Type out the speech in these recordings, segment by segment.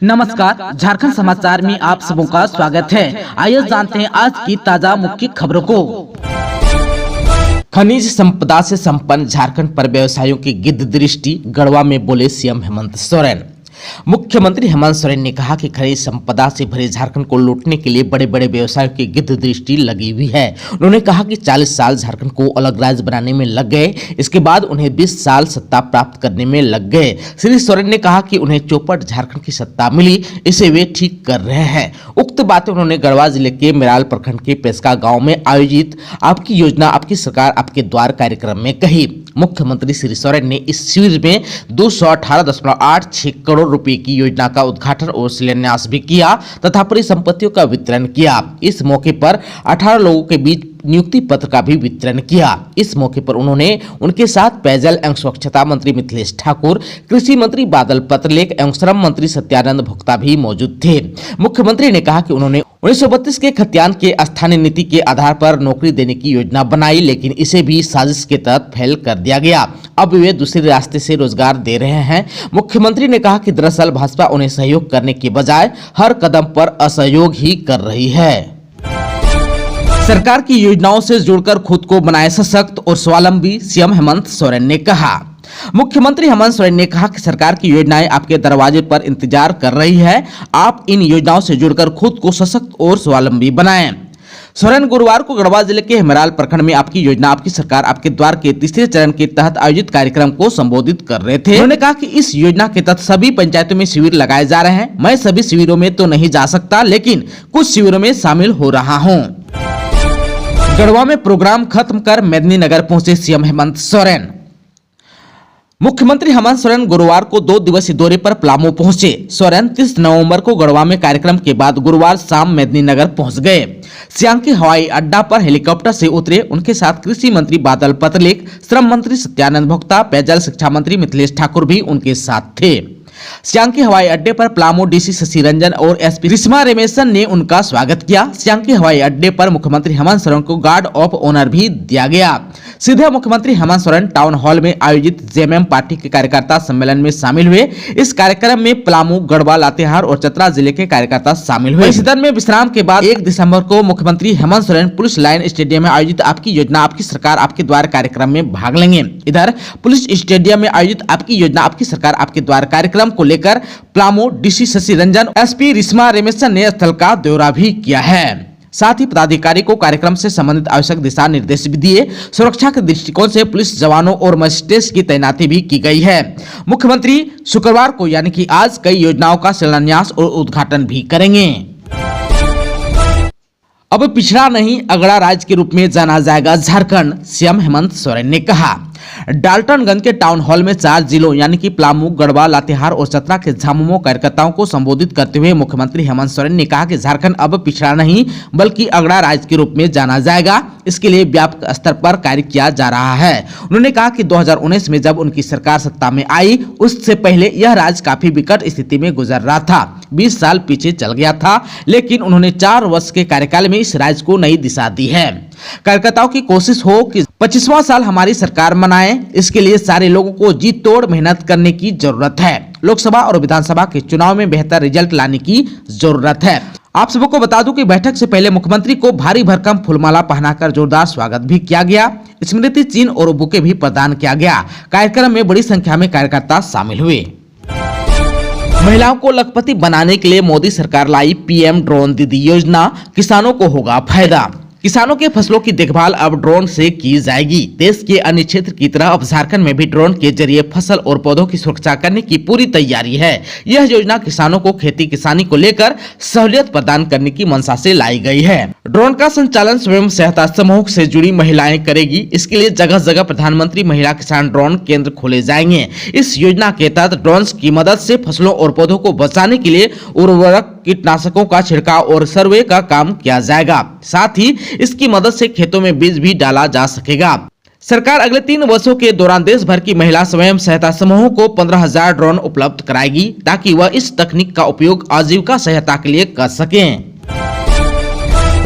नमस्कार, झारखंड समाचार में आप सबों का स्वागत है। आइए जानते हैं आज की ताजा मुख्य खबरों को। खनिज संपदा से संपन्न झारखंड पर व्यवसायियों की गिद्ध दृष्टि, गढ़वा में बोले सीएम हेमंत सोरेन। मुख्यमंत्री हेमंत सोरेन ने कहा कि खनिज संपदा से भरे झारखंड को लूटने के लिए बड़े बड़े व्यवसायों की गिद्ध दृष्टि लगी हुई है। उन्होंने कहा कि 40 साल झारखंड को अलग राज्य बनाने में लग गए, इसके बाद उन्हें 20 साल सत्ता प्राप्त करने में लग गए। श्री सोरेन ने कहा कि उन्हें चौपट झारखंड की सत्ता मिली, इसे वे ठीक कर रहे हैं। उक्त बातें उन्होंने गढ़वा जिले के मेराल प्रखंड के पेस्का गाँव में आयोजित आपकी योजना आपकी सरकार आपके द्वार कार्यक्रम में कही। मुख्यमंत्री श्री सोरेन ने इस शिविर में 218.86 करोड़ रुपए की योजना का उद्घाटन और शिलान्यास भी किया तथा परिसंपत्तियों का वितरण किया। इस मौके पर 18 लोगों के बीच नियुक्ति पत्र का भी वितरण किया। इस मौके पर उन्होंने उनके साथ पेयजल एवं स्वच्छता मंत्री मिथिलेश ठाकुर, कृषि मंत्री बादल पत्रलेख एवं श्रम मंत्री सत्यानंद भोक्ता भी मौजूद थे। मुख्यमंत्री ने कहा कि उन्होंने 1932 के खतियान के स्थानीय नीति के आधार पर नौकरी देने की योजना बनाई, लेकिन इसे भी साजिश के तहत फेल कर दिया गया। अब वे दूसरे रास्ते से रोजगार दे रहे हैं। मुख्यमंत्री ने कहा कि दरअसल भाजपा उन्हें सहयोग करने के बजाय हर कदम पर असहयोग ही कर रही है। सरकार की योजनाओं से जुड़कर खुद को बनाए सशक्त और स्वावलंबी, सीएम हेमंत सोरेन ने कहा। मुख्यमंत्री हेमंत सोरेन ने कहा कि सरकार की योजनाएं आपके दरवाजे पर इंतजार कर रही है। आप इन योजनाओं से जुड़कर खुद को सशक्त और स्वावलंबी बनाएं। सोरेन गुरुवार को गढ़वा जिले के मेराल प्रखंड में आपकी योजना आपकी सरकार आपके द्वार के तीसरे चरण के तहत आयोजित कार्यक्रम को संबोधित कर रहे थे। उन्होंने कहा कि इस योजना के तहत सभी पंचायतों में शिविर लगाए जा रहे हैं। मैं सभी शिविरों में तो नहीं जा सकता, लेकिन कुछ शिविरों में शामिल हो रहा हूँ। गढ़वा में प्रोग्राम खत्म कर मेदिनीनगर पहुंचे सीएम हेमंत सोरेन। मुख्यमंत्री हेमंत सोरेन गुरुवार को 2 दिवसीय दौरे पर पलामू पहुंचे। सोरेन 30 नवंबर को गढ़वा में कार्यक्रम के बाद गुरुवार शाम मेदिनीनगर पहुंच गए। सियांकी हवाई अड्डा पर हेलीकॉप्टर से उतरे। उनके साथ कृषि मंत्री बादल पत्रलेख, श्रम मंत्री सत्यानंद भोक्ता, पेयजल शिक्षा मंत्री मिथिलेश ठाकुर भी उनके साथ थे। सियांकी हवाई अड्डे पर पलामू डीसी शशि रंजन और एसपी रिश्मा रेमेशन ने उनका स्वागत किया। सियांकी हवाई अड्डे पर मुख्यमंत्री हेमंत सोरेन को गार्ड ऑफ ऑनर भी दिया गया। सीधे मुख्यमंत्री हेमंत सोरेन टाउन हॉल में आयोजित जेएमएम पार्टी के कार्यकर्ता सम्मेलन में शामिल हुए। इस कार्यक्रम में पलामू, गढ़वा, लातेहार और चतरा जिले के कार्यकर्ता शामिल हुए। सदन में विश्राम के बाद 1 दिसंबर को मुख्यमंत्री Hemant Soren police line stadium में आयोजित आपकी योजना आपकी सरकार आपके द्वार कार्यक्रम में भाग लेंगे। इधर पुलिस स्टेडियम में आयोजित आपकी योजना आपकी सरकार आपके द्वार कार्यक्रम को लेकर पलामू डीसी शशि रंजन, एसपी रिश्मा रेमेशन ने स्थल का दौरा भी किया है। साथ ही पदाधिकारी को कार्यक्रम से संबंधित आवश्यक दिशा निर्देश भी दिए। सुरक्षा के दृष्टिकोण से पुलिस जवानों और मजिस्ट्रेट की तैनाती भी की गई है। मुख्यमंत्री शुक्रवार को यानी कि आज कई योजनाओं का शिलान्यास और उद्घाटन भी करेंगे। अब पिछड़ा नहीं अगड़ा राज्य के रूप में जाना जाएगा झारखंड, सीएम हेमंत सोरेन ने कहा। डाल्टनगंज के टाउन हॉल में 4 जिलों यानी कि पलामू, गढ़वा, लातेहार और चतरा के झामुमो कार्यकर्ताओं को संबोधित करते हुए मुख्यमंत्री हेमंत सोरेन ने कहा कि झारखंड अब पिछड़ा नहीं बल्कि अगड़ा राज्य के रूप में जाना जाएगा। इसके लिए व्यापक स्तर पर कार्य किया जा रहा है। उन्होंने कहा कि 2019 में जब उनकी सरकार सत्ता में आई, उससे पहले यह राज्य काफी विकट स्थिति में गुजर रहा था। 20 साल पीछे चल गया था, लेकिन उन्होंने 4 वर्ष के कार्यकाल में इस राज्य को नई दिशा दी है। कार्यकर्ताओं की कोशिश हो कि 25वां साल हमारी सरकार मनाए, इसके लिए सारे लोगों को जी तोड़ मेहनत करने की जरूरत है। लोकसभा और विधानसभा के चुनाव में बेहतर रिजल्ट लाने की जरूरत है। आप सबको बता दूं कि बैठक से पहले मुख्यमंत्री को भारी भरकम फूलमाला पहनाकर जोरदार स्वागत भी किया गया। स्मृति चिन्ह और बुके भी प्रदान किया गया। कार्यक्रम में बड़ी संख्या में कार्यकर्ता शामिल हुए। महिलाओं को लखपति बनाने के लिए मोदी सरकार लाई पीएम ड्रोन दीदी योजना, किसानों को होगा फायदा। किसानों के फसलों की देखभाल अब ड्रोन से की जाएगी। देश के अन्य क्षेत्र की तरह अब झारखंड में भी ड्रोन के जरिए फसल और पौधों की सुरक्षा करने की पूरी तैयारी है। यह योजना किसानों को खेती किसानी को लेकर सहूलियत प्रदान करने की मंशा से लाई गई है। ड्रोन का संचालन स्वयं सहायता समूह से जुड़ी महिलाएं करेगी। इसके लिए जगह जगह प्रधानमंत्री महिला किसान ड्रोन केंद्र खोले जाएंगे। इस योजना के तहत ड्रोन की मदद से फसलों और पौधों को बचाने के लिए उर्वरक, कीटनाशकों का छिड़काव और सर्वे का काम किया जाएगा। साथ ही इसकी मदद से खेतों में बीज भी डाला जा सकेगा। सरकार अगले 3 वर्षों के दौरान देश भर की महिला स्वयं सहायता समूहों को 15,000 ड्रोन उपलब्ध कराएगी, ताकि वह इस तकनीक का उपयोग आजीविका सहायता के लिए कर सकें।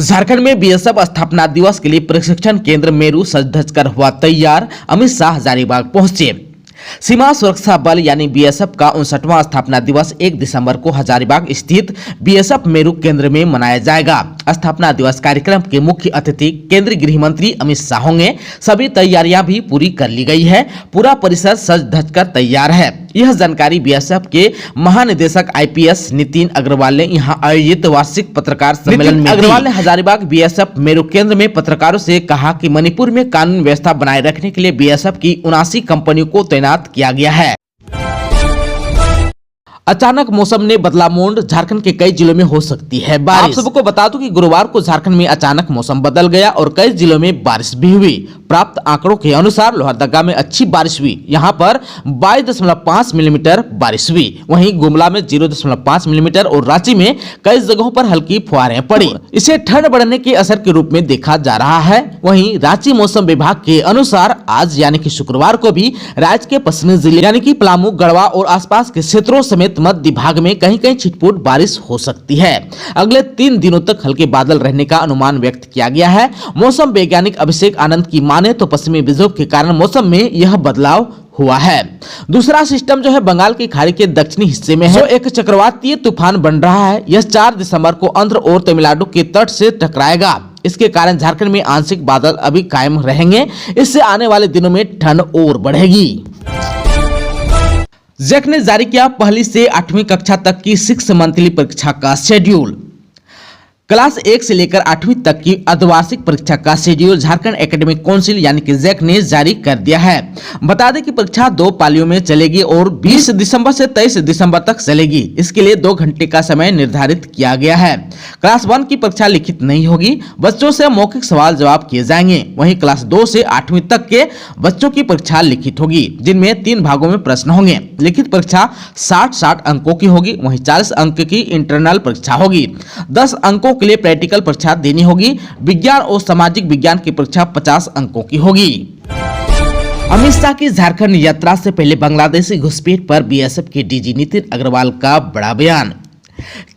झारखंड में बीएसएफ स्थापना दिवस के लिए प्रशिक्षण केंद्र मेरू सज धज कर हुआ तैयार। अमित शाह हजारीबाग पहुंचे। सीमा सुरक्षा बल यानी बीएसएफ का 59वां स्थापना दिवस 1 दिसंबर को हजारीबाग स्थित बीएसएफ मेरू केंद्र में मनाया जाएगा। स्थापना दिवस कार्यक्रम के मुख्य अतिथि केंद्रीय गृह मंत्री अमित शाह होंगे। सभी तैयारियां भी पूरी कर ली गई है। पूरा परिसर सज धज कर तैयार है। यह जानकारी बीएसएफ के महानिदेशक आईपीएस नितिन अग्रवाल ने यहां आयोजित वार्षिक पत्रकार सम्मेलन में अग्रवाल ने हजारीबाग बीएसएफ मेरू केंद्र में पत्रकारों से कहा कि मणिपुर में कानून व्यवस्था बनाए रखने के लिए बीएसएफ की 79 कंपनियों को तैनात किया गया है। अचानक मौसम ने बदला मोड़, झारखंड के कई जिलों में हो सकती है बारिश। आप सबको बता दूं कि गुरुवार को झारखंड में अचानक मौसम बदल गया और कई जिलों में बारिश भी हुई। प्राप्त आंकड़ों के अनुसार लोहरदगा में अच्छी बारिश हुई। यहां पर 22.5 मिलीमीटर बारिश हुई। वहीं गुमला में 0.5 मिलीमीटर और रांची में कई जगहों पर हल्की फुहारें पड़ी। इसे ठंड बढ़ने के असर के रूप में देखा जा रहा है। वहीं रांची मौसम विभाग के अनुसार आज यानी कि शुक्रवार को भी राज्य के पश्चिमी जिले यानी कि पलामू, गढ़वा और आसपास के क्षेत्रों समेत मध्य भाग में कहीं कहीं छिटपुट बारिश हो सकती है। अगले 3 दिनों तक हल्के बादल रहने का अनुमान व्यक्त किया गया है। मौसम वैज्ञानिक अभिषेक आनंद की माने तो पश्चिमी विक्षोभ के कारण मौसम में यह बदलाव हुआ है। दूसरा सिस्टम जो है बंगाल की खाड़ी के दक्षिणी हिस्से में है, जो एक चक्रवातीय तूफान बन रहा है। यह 4 दिसंबर को आंध्र और तमिलनाडु के तट से टकराएगा। इसके कारण झारखंड में आंशिक बादल अभी कायम रहेंगे। इससे आने वाले दिनों में ठंड और बढ़ेगी। जैक ने जारी किया पहली से 8वीं कक्षा तक की 6 मंथली परीक्षा का शेड्यूल। क्लास 1 से लेकर 8वीं तक की अर्धवार्षिक परीक्षा का शेड्यूल झारखंड एकेडमिक काउंसिल यानी कि जैक ने जारी कर दिया है। बता दें कि परीक्षा 2 पालियों में चलेगी और 20 दिसंबर से 23 दिसंबर तक चलेगी। इसके लिए 2 घंटे का समय निर्धारित किया गया है। क्लास 1 की परीक्षा लिखित नहीं होगी। बच्चों से मौखिक सवाल जवाब किए जाएंगे। वहीं क्लास 2 से 8वीं तक के बच्चों की परीक्षा लिखित होगी, जिनमें 3 भागों में प्रश्न होंगे। लिखित परीक्षा 60 अंकों की होगी। वहीं 40 अंक की इंटरनल परीक्षा होगी। 10 अंकों के लिए प्रैक्टिकल परीक्षा देनी होगी। विज्ञान और सामाजिक विज्ञान की परीक्षा 50 अंकों की होगी। अमित शाह की झारखंड यात्रा से पहले बांग्लादेशी घुसपैठ पर बीएसएफ के डीजी नितिन अग्रवाल का बड़ा बयान।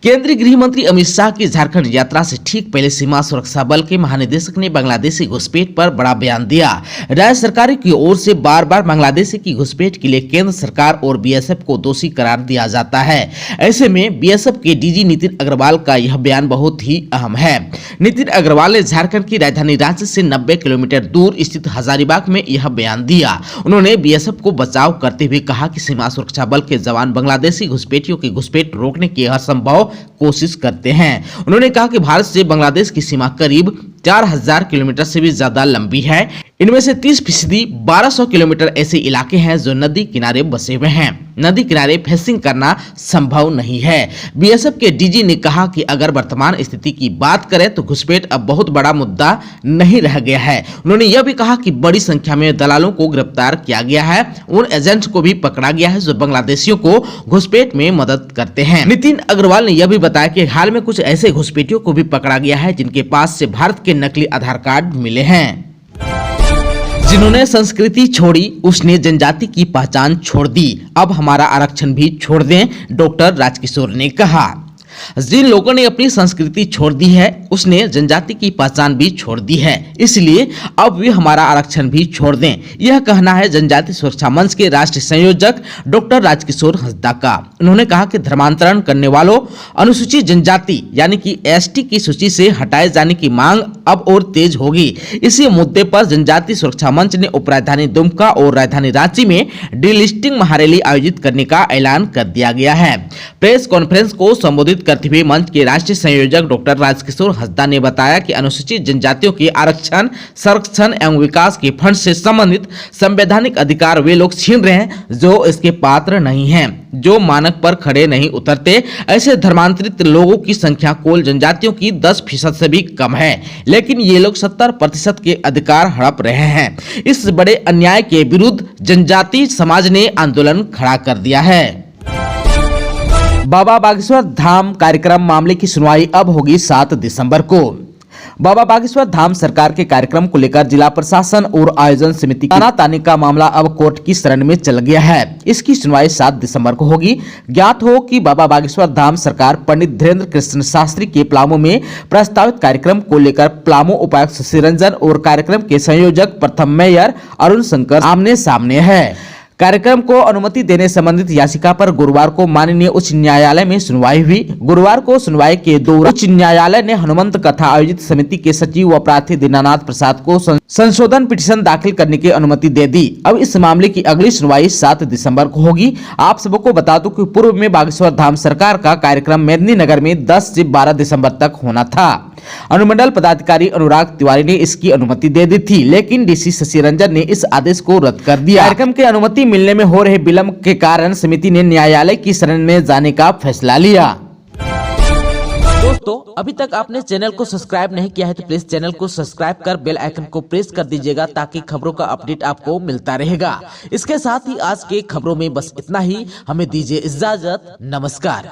केंद्रीय गृह मंत्री अमित शाह की झारखंड यात्रा से ठीक पहले सीमा सुरक्षा बल के महानिदेशक ने बांग्लादेशी घुसपैठ पर बड़ा बयान दिया। राज्य सरकार की ओर से बार बार बांग्लादेशी की घुसपैठ के लिए केंद्र सरकार और बीएसएफ को दोषी करार दिया जाता है। ऐसे में बीएसएफ के डीजी नितिन अग्रवाल का यह बयान बहुत ही अहम है। नितिन अग्रवाल ने झारखंड की राजधानी रांची से 90 किलोमीटर दूर स्थित हजारीबाग में यह बयान दिया। उन्होंने बीएसएफ को बचाव करते हुए कहा कि सीमा सुरक्षा बल के जवान बांग्लादेशी घुसपैठियों की घुसपैठ रोकने की संभव कोशिश करते हैं। उन्होंने कहा कि भारत से बांग्लादेश की सीमा करीब 4000 किलोमीटर से भी ज्यादा लंबी है। इनमें से 30% 1200 किलोमीटर ऐसे इलाके हैं जो नदी किनारे बसे हुए हैं। नदी किनारे फेंसिंग करना संभव नहीं है। बीएसएफ के डीजी ने कहा कि अगर वर्तमान स्थिति की बात करें तो घुसपैठ अब बहुत बड़ा मुद्दा नहीं रह गया है। उन्होंने यह भी कहा कि बड़ी संख्या में दलालों को गिरफ्तार किया गया है। उन एजेंट्स को भी पकड़ा गया है जो बांग्लादेशियों को घुसपैठ में मदद करते हैं। नितिन अग्रवाल ने यह भी बताया कि हाल में कुछ ऐसे घुसपैठियों को भी पकड़ा गया है जिनके पास से भारत के नकली आधार कार्ड मिले हैं। जिन्होंने संस्कृति छोड़ी उसने जनजाति की पहचान छोड़ दी, अब हमारा आरक्षण भी छोड़ दें, डॉक्टर राजकिशोर ने कहा। जिन लोगों ने अपनी संस्कृति छोड़ दी है उसने जनजाति की पहचान भी छोड़ दी है, इसलिए अब वे हमारा आरक्षण भी छोड़ दें। यह कहना है जनजाति सुरक्षा मंच के राष्ट्रीय संयोजक डॉक्टर राजकिशोर हंसदा का। उन्होंने कहा कि धर्मांतरण करने वालों अनुसूचित जनजाति यानी कि एसटी की सूची से हटाए जाने की मांग अब और तेज होगी। इसी मुद्दे पर जनजाति सुरक्षा मंच ने उपराजधानी दुमका और राजधानी रांची में डीलिस्टिंग महारैली आयोजित करने का ऐलान कर दिया गया है। प्रेस कॉन्फ्रेंस को संबोधित करते हुए मंच के राष्ट्रीय संयोजक डॉक्टर राजकिशोर हंसदा ने बताया कि अनुसूचित जनजातियों के आरक्षण, संरक्षण एवं विकास के फंड से संबंधित संवैधानिक अधिकार वे लोग छीन रहे हैं जो इसके पात्र नहीं हैं, जो मानक पर खड़े नहीं उतरते। ऐसे धर्मांतरित लोगों की संख्या कुल जनजातियों की 10% से भी कम है, लेकिन ये लोग 70% के अधिकार हड़प रहे हैं। इस बड़े अन्याय के विरुद्ध जनजाति समाज ने आंदोलन खड़ा कर दिया है। बाबा बागेश्वर धाम कार्यक्रम मामले की सुनवाई अब होगी 7 दिसंबर को। बाबा बागेश्वर धाम सरकार के कार्यक्रम को लेकर जिला प्रशासन और आयोजन समिति की तानातानी का मामला अब कोर्ट की शरण में चल गया है। इसकी सुनवाई 7 दिसंबर को होगी। ज्ञात हो कि बाबा बागेश्वर धाम सरकार पंडित धीरेन्द्र कृष्ण शास्त्री के पलामू में प्रस्तावित कार्यक्रम को लेकर पलामू उपायुक्त शशि रंजन और कार्यक्रम के संयोजक प्रथम मेयर अरुण शंकर आमने सामने है। कार्यक्रम को अनुमति देने संबंधित याचिका पर गुरुवार को माननीय उच्च न्यायालय में सुनवाई हुई। गुरुवार को सुनवाई के दौरान उच्च न्यायालय ने हनुमंत कथा आयोजित समिति के सचिव व प्रार्थी दीनानाथ प्रसाद को संशोधन पिटीशन दाखिल करने की अनुमति दे दी। अब इस मामले की अगली सुनवाई 7 दिसंबर को होगी। आप सबको बता दूं कि पूर्व में बागेश्वर धाम सरकार का कार्यक्रम मेदिनीनगर में 10 से 12 दिसंबर तक होना था। अनुमंडल पदाधिकारी अनुराग तिवारी ने इसकी अनुमति दे दी थी, लेकिन डीसी शशि रंजन ने इस आदेश को रद्द कर दिया। कार्यक्रम की अनुमति मिलने में हो रहे विलंब के कारण समिति ने न्यायालय की शरण में जाने का फैसला लिया। दोस्तों, अभी तक आपने चैनल को सब्सक्राइब नहीं किया है तो प्लीज चैनल को सब्सक्राइब कर बेल आइकन को प्रेस कर दीजिएगा ताकि खबरों का अपडेट आपको मिलता रहेगा। इसके साथ ही आज के खबरों में बस इतना ही। हमें दीजिए इजाजत। नमस्कार।